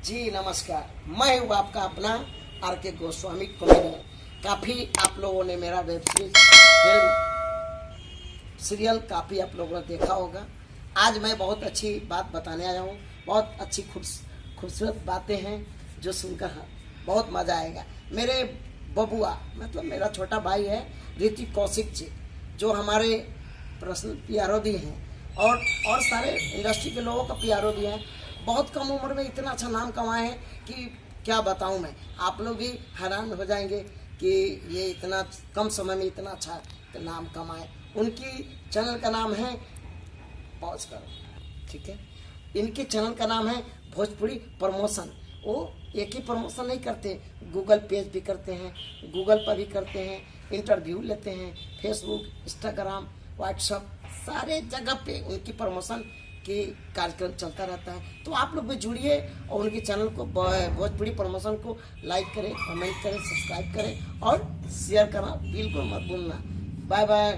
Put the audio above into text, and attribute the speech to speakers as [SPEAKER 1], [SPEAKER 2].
[SPEAKER 1] जी नमस्कार, मैं हूँ आपका अपना आर के गोस्वामी कॉमेडियन। काफ़ी आप लोगों ने मेरा वेब सीरीज फिल्म सीरियल काफ़ी आप लोगों ने देखा होगा। आज मैं बहुत अच्छी बात बताने आया हूँ। बहुत अच्छी खूबसूरत बातें हैं जो सुनकर बहुत मज़ा आएगा। मेरे बबुआ मतलब मेरा छोटा भाई है ऋतिक कौशिक जी, जो हमारे पर्सनल पीआरओ भी हैं और सारे इंडस्ट्री के लोगों का पीआरओ भी हैं। बहुत कम उम्र में इतना अच्छा नाम कमाए हैं कि क्या बताऊं मैं। आप लोग भी हैरान हो जाएंगे कि ये इतना कम समय में इतना अच्छा नाम कमाए। उनकी चैनल का नाम है, पॉज करो, ठीक है। इनके चैनल का नाम है भोजपुरी प्रमोशन। वो एक ही प्रमोशन नहीं करते, गूगल पेज भी करते हैं, गूगल पर भी करते हैं, इंटरव्यू लेते हैं, फेसबुक, इंस्टाग्राम, व्हाट्सएप, सारे जगह पे उनकी प्रमोशन की कार्यक्रम चलता रहता है। तो आप लोग भी जुड़िए और उनके चैनल को भोजपुरी प्रमोशन को लाइक करें, कमेंट करें, सब्सक्राइब करें और शेयर करना बिल्कुल मत भूलना। Bye bye.